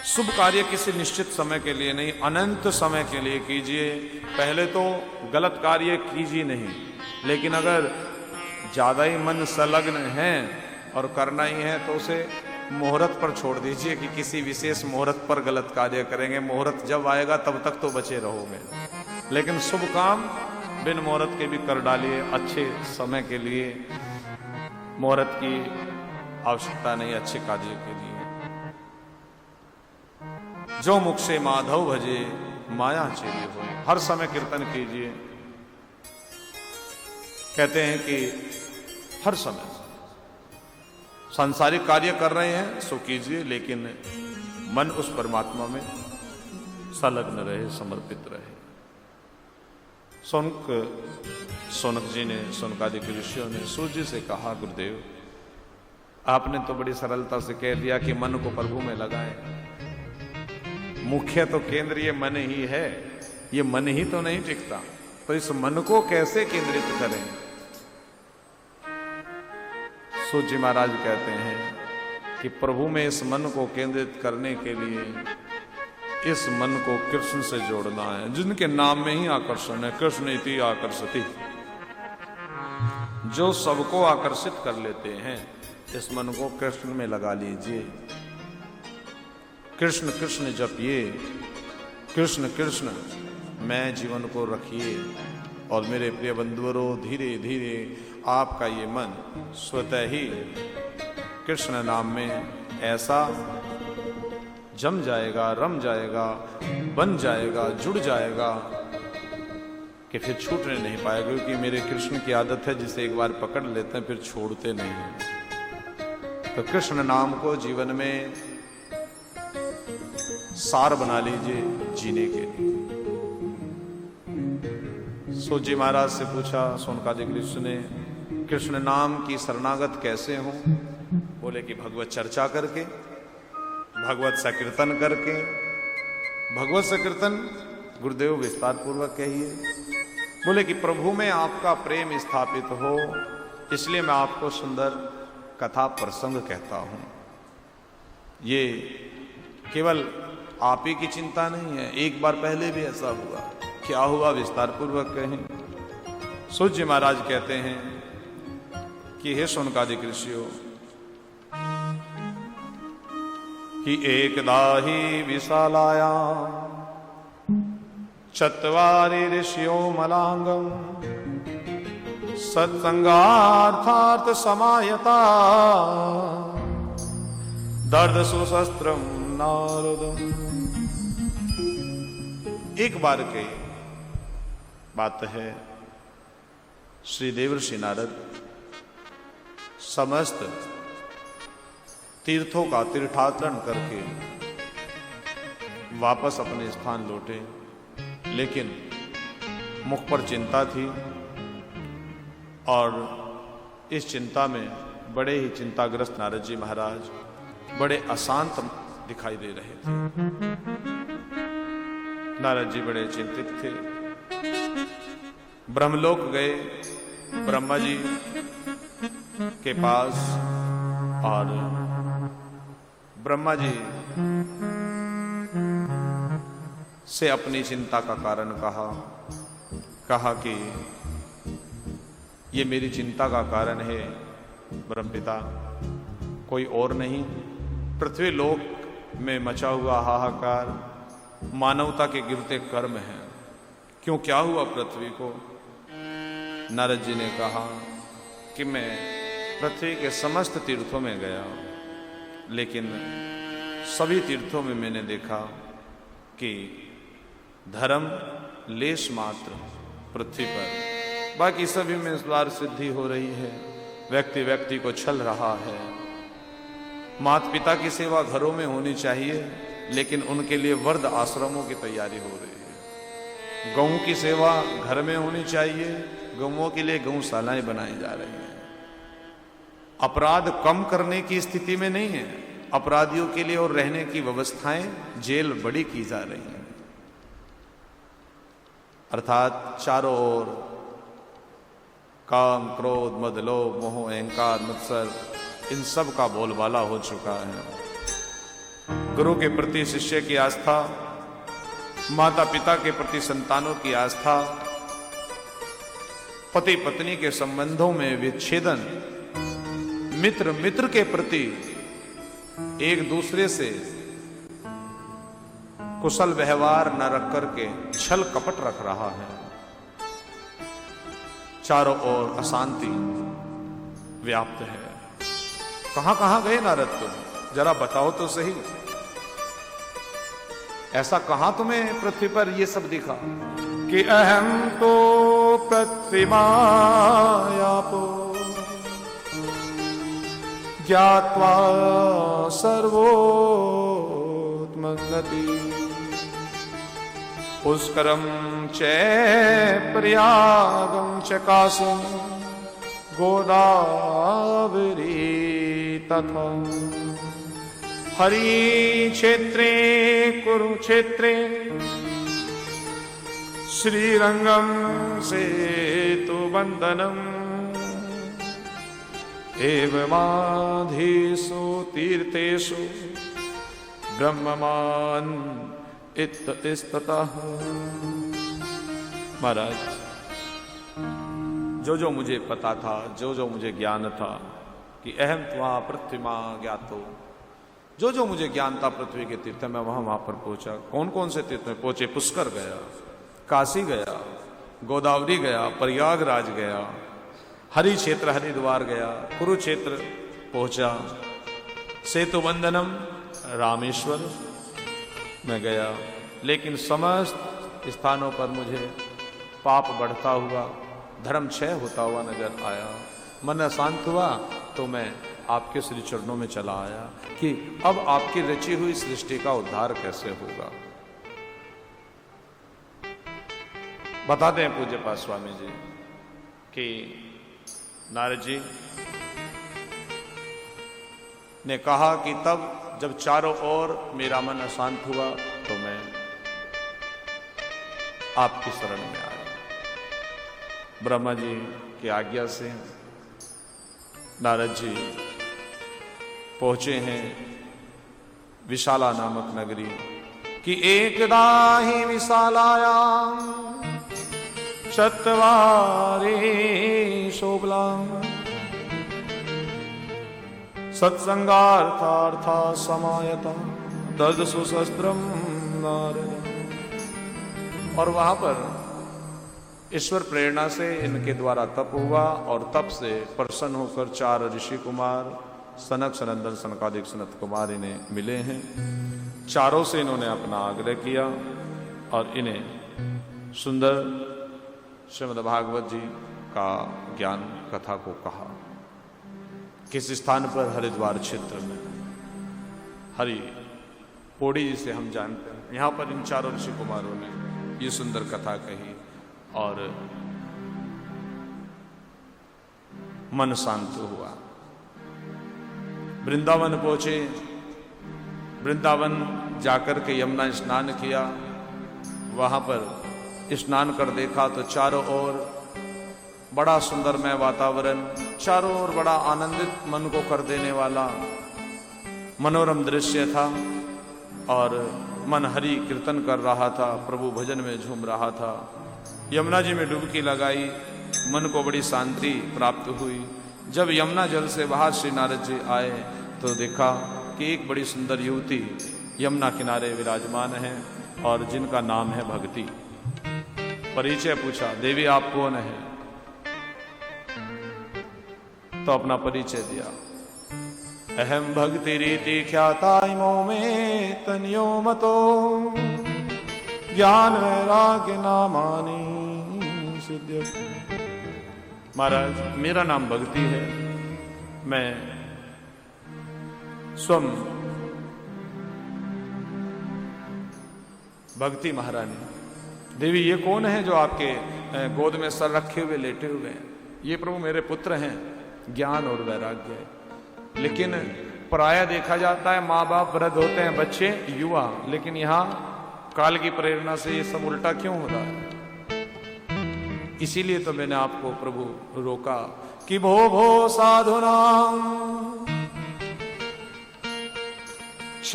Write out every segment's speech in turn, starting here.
शुभ कार्य किसी निश्चित समय के लिए नहीं, अनंत समय के लिए कीजिए। पहले तो गलत कार्य कीजिए नहीं, लेकिन अगर ज़्यादा ही मन संलग्न है और करना ही है तो उसे मुहूर्त पर छोड़ दीजिए कि किसी विशेष मुहूर्त पर गलत कार्य करेंगे। मुहूर्त जब आएगा तब तक तो बचे रहोगे, लेकिन शुभ काम बिन मुहूर्त के भी कर डालिए। अच्छे समय के लिए मुहूर्त की आवश्यकता नहीं, अच्छे कार्य के लिए। जो मुख से माधव भजे माया चेली हो, हर समय कीर्तन कीजिए। कहते हैं कि हर समय सांसारिक कार्य कर रहे हैं सो कीजिए, लेकिन मन उस परमात्मा में संलग्न रहे, समर्पित रहे। सोनक जी ने, सोनकादि के ऋषियों ने सूर्य जी से कहा, गुरुदेव आपने तो बड़ी सरलता से कह दिया कि मन को प्रभु में लगाएं। मुख्य तो केंद्र ये मन ही है, ये मन ही तो नहीं टिकता, तो इस मन को कैसे केंद्रित करें। सूर्य जी महाराज कहते हैं कि प्रभु में इस मन को केंद्रित करने के लिए इस मन को कृष्ण से जोड़ना है, जिनके नाम में ही आकर्षण है। कृष्ण इति आकर्षति, जो सबको आकर्षित कर लेते हैं, इस मन को कृष्ण में लगा लीजिए। कृष्ण कृष्ण जपिए, कृष्ण कृष्ण मैं जीवन को रखिए। और मेरे प्रिय बंधुओं, धीरे धीरे आपका ये मन स्वतः ही कृष्ण नाम में ऐसा जम जाएगा, रम जाएगा, बन जाएगा, जुड़ जाएगा कि फिर छूटने नहीं पाएगा। क्योंकि मेरे कृष्ण की आदत है, जिसे एक बार पकड़ लेते हैं फिर छोड़ते नहीं हैं। तो कृष्ण नाम को जीवन में सार बना लीजिए जीने के लिए। सूर्य जी महाराज से पूछा सोनकादि कृष्ण ने, कृष्ण नाम की शरणागत कैसे हो? बोले कि भगवत चर्चा करके, भगवत संकीर्तन करके। भगवत संकीर्तन गुरुदेव विस्तार पूर्वक कहिए। बोले कि प्रभु में आपका प्रेम स्थापित हो, इसलिए मैं आपको सुंदर कथा प्रसंग कहता हूं। ये केवल आप ही की चिंता नहीं है, एक बार पहले भी ऐसा हुआ। क्या हुआ विस्तार पूर्वक कहें। सूर्य जी महाराज कहते हैं कि हे सोनकादि ऋषियों, कि एकदा ही विशालाया चत्वारि ऋषियों मलांगम सत्संगार्थार्थ समायता दर्द सुशस्त्रम नारदम। एक बार के बात है, श्री देवर्षि नारद समस्त तीर्थों का तीर्थाटन करके वापस अपने स्थान लौटे, लेकिन मुख पर चिंता थी और इस चिंता में बड़े ही चिंताग्रस्त नारद जी महाराज बड़े अशांत दिखाई दे रहे थे। नारद जी बड़े चिंतित थे। ब्रह्मलोक गए ब्रह्मा जी के पास और ब्रह्मा जी से अपनी चिंता का कारण कहा कि ये मेरी चिंता का कारण है ब्रह्मपिता, कोई और नहीं। पृथ्वी लोक में मचा हुआ हाहाकार मानवता के गिरते कर्म हैं। क्यों, क्या हुआ पृथ्वी को? नारद जी ने कहा कि मैं पृथ्वी के समस्त तीर्थों में गया, लेकिन सभी तीर्थों में मैंने देखा कि धर्म लेश मात्र पृथ्वी पर, बाकी सभी में स्वार्थ सिद्धि हो रही है, व्यक्ति व्यक्ति को छल रहा है। माता पिता की सेवा घरों में होनी चाहिए, लेकिन उनके लिए वर्ध आश्रमों की तैयारी हो रही है। गऊ की सेवा घर में होनी चाहिए, गऊओं के लिए गौशालाएं बनाई जा रही हैं। अपराध कम करने की स्थिति में नहीं है, अपराधियों के लिए और रहने की व्यवस्थाएं जेल बड़ी की जा रही हैं। अर्थात चारों ओर काम, क्रोध, मद, लोभ, मोह, अहंकार, मत्सर, इन सब का बोलबाला हो चुका है। गुरु के प्रति शिष्य की आस्था, माता पिता के प्रति संतानों की आस्था, पति पत्नी के संबंधों में विच्छेदन, मित्र मित्र के प्रति एक दूसरे से कुशल व्यवहार न रख करके छल कपट रख रहा है। चारों ओर अशांति व्याप्त है। कहां कहां गए नारद तुम, जरा बताओ तो सही, ऐसा कहां तुम्हें पृथ्वी पर ये सब दिखा? कि अहम तो पृथ्वी मायापो ज्ञात्वा सर्वोत्मन्नति पुष्करम च प्रयागम च काशीं गोदावरी तथा हरि क्षेत्रे कुरुक्षेत्रे श्रीरंगम सेतु बंदनम एवमाधीषु तीर्थेषु ब्रह्ममान इत्ततः। महाराज, जो जो मुझे पता था, जो जो मुझे ज्ञान था कि अहम त्वा पृथ्वीमा ज्ञातो, जो जो मुझे ज्ञान था पृथ्वी के तीर्थ में, वहां पर पहुंचा। कौन कौन से तीर्थ में पहुंचे? पुष्कर गया, काशी गया, गोदावरी गया, प्रयागराज गया, हरि क्षेत्र हरिद्वार गया, कुरुक्षेत्र पहुंचा, सेतु बंधनम रामेश्वर में गया। लेकिन समस्त स्थानों पर मुझे पाप बढ़ता हुआ, धर्म क्षय होता हुआ नजर आया। मन अशांत हुआ तो मैं आपके श्री चरणों में चला आया कि अब आपकी रची हुई सृष्टि का उद्धार कैसे होगा। बताते हैं पूज्य पाद स्वामी जी कि नारद जी ने कहा कि तब जब चारों ओर मेरा मन अशांत हुआ तो मैं आपकी शरण में आया। ब्रह्मा जी की आज्ञा से नारद जी पहुंचे हैं विशाला नामक नगरी कि एकदा ही विशालायां चत्वारि शोभलां सत्संगार्थार्था समायता ददसु शस्त्रम नारद। और वहां पर ईश्वर प्रेरणा से इनके द्वारा तप हुआ और तप से प्रसन्न होकर 4 ऋषि कुमार सनक सनंदन सनकादिक सनत कुमार इन्हें मिले हैं। चारों से इन्होंने अपना आग्रह किया और इन्हें सुंदर श्रीमद् भागवत जी का ज्ञान कथा को कहा। किस स्थान पर? हरिद्वार क्षेत्र में, हरि पौड़ी जिसे हम जानते हैं, यहां पर इन चारों ऋषि कुमारों ने ये सुंदर कथा कही और मन शांत हुआ। वृंदावन पहुंचे, वृंदावन जाकर के यमुना स्नान किया। वहां पर स्नान कर देखा तो चारों ओर बड़ा सुंदरमय वातावरण, चारों ओर बड़ा आनंदित मन को कर देने वाला मनोरम दृश्य था और मन हरि कीर्तन कर रहा था, प्रभु भजन में झूम रहा था। यमुना जी में डुबकी लगाई, मन को बड़ी शांति प्राप्त हुई। जब यमुना जल से बाहर श्री नारद जी आए तो देखा कि एक बड़ी सुंदर युवती यमुना किनारे विराजमान है और जिनका नाम है भक्ति। परिचय पूछा, देवी आप कौन है? तो अपना परिचय दिया। अहम भक्ति रीति ख्याता इमो में तनियो मतो ज्ञान वैराग्य नामानी सिद्ध। महाराज, मेरा नाम भक्ति है, मैं स्वयं भक्ति महारानी। देवी ये कौन है जो आपके गोद में सर रखे हुए लेटे हुए हैं? ये प्रभु मेरे पुत्र हैं, ज्ञान और वैराग्य। लेकिन प्राय देखा जाता है माँ बाप वृद्ध होते हैं, बच्चे युवा, लेकिन यहाँ काल की प्रेरणा से ये सब उल्टा क्यों हो रहा है? इसीलिए तो मैंने आपको प्रभु रोका कि भो भो साधुनाम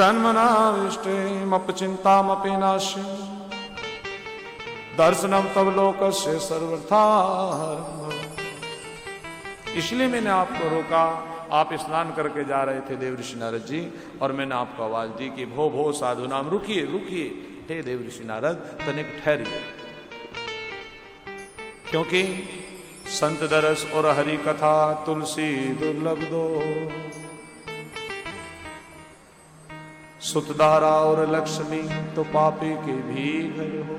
षण्मनाविष्टेमपचिन्तामपि नाश्यं दर्शनम तब लोकस्य सर्वथा। इसलिए मैंने आपको रोका। आप स्नान करके जा रहे थे देवऋषि नारद जी, और मैंने आपको आवाज दी कि भो भो साधु नाम, रुकिए रुकिए हे देवऋषि नारद, तनिक ठहरिए, क्योंकि संत दरस और हरि कथा तुलसी दुर्लभ दो, सुतधारा और लक्ष्मी तो पापी के भी घर हो।